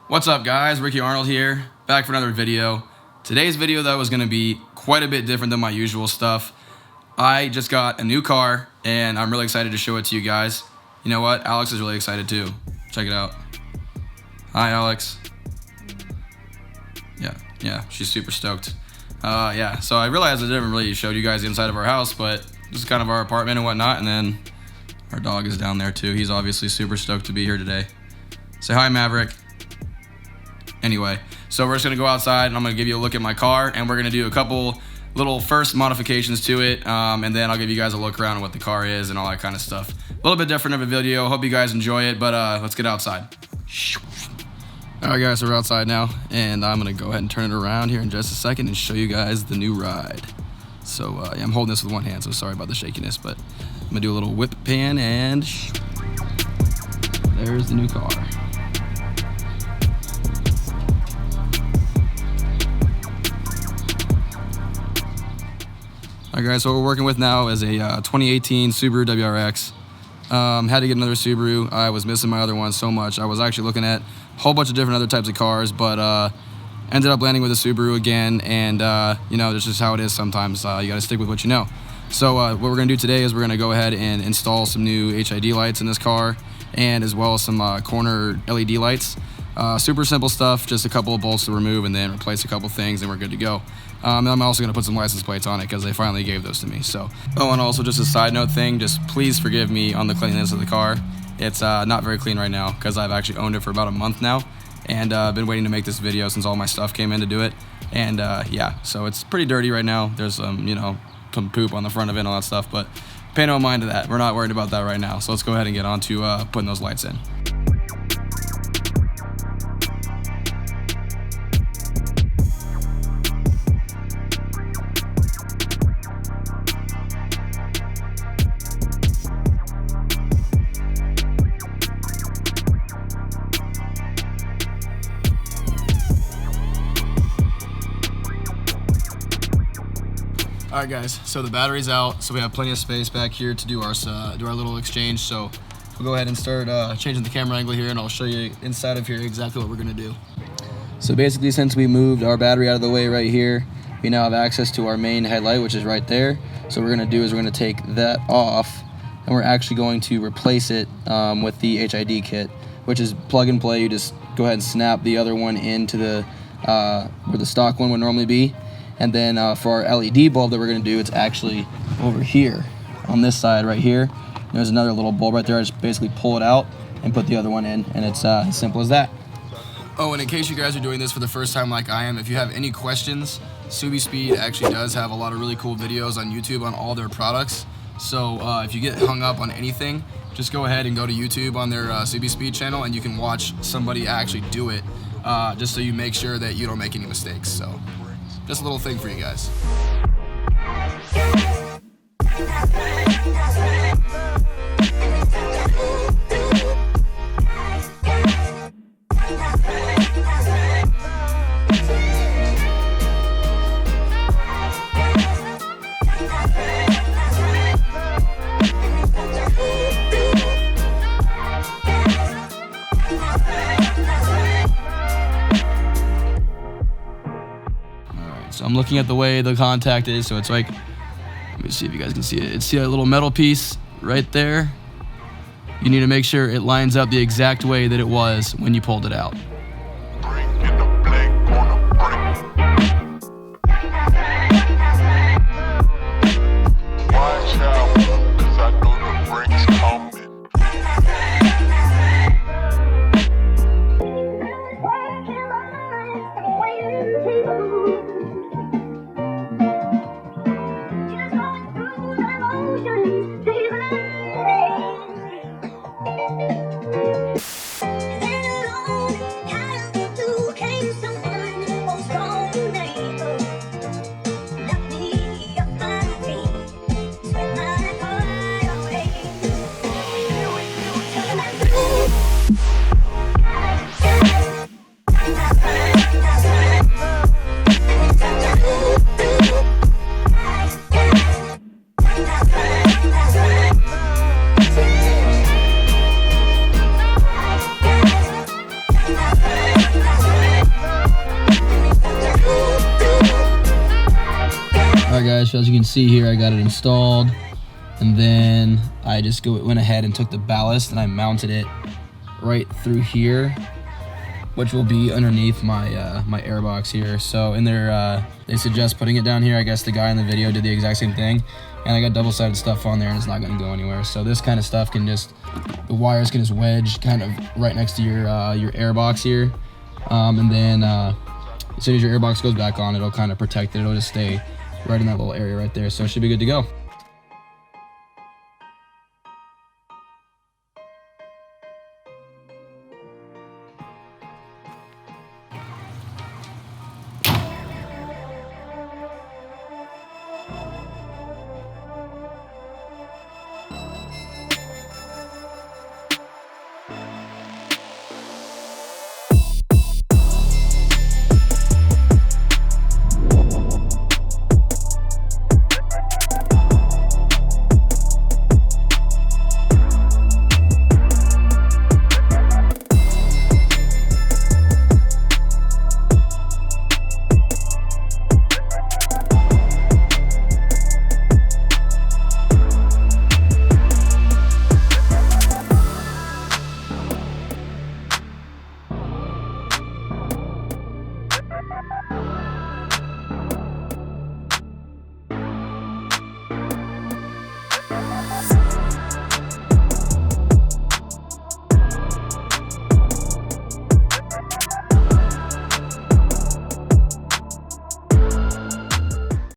What's up guys, Ricky Arnold here, back for another video. Today's video though is going to be quite a bit different than my usual stuff. I just got a new car and I'm really excited to show it to you guys. You know what, Alex is really excited too. Check it out. Hi Alex. Yeah, she's super stoked. Yeah, so I realized I didn't really show you guys the inside of our house, but this is kind of our apartment and whatnot, and then our dog is down there too. He's obviously super stoked to be here today. Say hi Maverick. Anyway, so we're just gonna go outside and I'm gonna give you a look at my car and we're gonna do a couple little first modifications to it, and then I'll give you guys a look around at what the car is and all that kind of stuff. A little bit different of a video, hope you guys enjoy it, but let's get outside. Alright guys, so we're outside now and I'm gonna go ahead and turn it around here in just a second and show you guys the new ride. So yeah, I'm holding this with one hand, so sorry about the shakiness, but I'm gonna do a little whip pan and there's the new car. Alright guys, so what we're working with now is a 2018 Subaru WRX. Had to get another Subaru. I was missing my other one so much. I was actually looking at a whole bunch of different other types of cars, but ended up landing with a Subaru again, and you know, this is how it is sometimes. You gotta stick with what you know. So what we're gonna do today is we're gonna go ahead and install some new HID lights in this car, and as well as some corner LED lights. Super simple stuff, just a couple of bolts to remove and then replace a couple things and we're good to go. And I'm also going to put some license plates on it because they finally gave those to me. So, oh, and also just a side note thing, just please forgive me on the cleanliness of the car. It's not very clean right now because I've actually owned it for about a month now, and I've been waiting to make this video since all my stuff came in to do it. And yeah, so it's pretty dirty right now. There's you know, some poop on the front of it and all that stuff, but pay no mind to that. We're not worried about that right now. So let's go ahead and get on to putting those lights in. Alright guys, so the battery's out, so we have plenty of space back here to do our little exchange. So we'll go ahead and start changing the camera angle here, and I'll show you inside of here exactly what we're gonna do. So basically, since we moved our battery out of the way right here, we now have access to our main headlight, which is right there. So what we're gonna do is we're gonna take that off, and we're actually going to replace it with the HID kit, which is plug and play. You just go ahead and snap the other one into the where the stock one would normally be. And then for our LED bulb that we're going to do, it's actually over here on this side right here. There's another little bulb right there. I just basically pull it out and put the other one in, and it's as simple as that. Oh, and in case you guys are doing this for the first time like I am, if you have any questions, subispeed actually does have a lot of really cool videos on YouTube on all their products. So if you get hung up on anything, just go ahead and go to YouTube on their subispeed channel, and you can watch somebody actually do it, just so you make sure that you don't make any mistakes. So just a little thing for you guys. So I'm looking at the way the contact is, so it's like, let me see if you guys can see it. It's a little metal piece right there. You need to make sure it lines up the exact way that it was when you pulled it out. Alright guys, so as you can see here, I got it installed, and then I just went ahead and took the ballast and I mounted it right through here, which will be underneath my my air box here. So in there, they suggest putting it down here. I guess the guy in the video did the exact same thing, and I got double-sided stuff on there and it's not gonna go anywhere. So this kind of stuff can just, the wires can just wedge kind of right next to your air box here, and then as soon as your air box goes back on, it'll kind of protect it. It'll just stay right in that little area right there. So it should be good to go.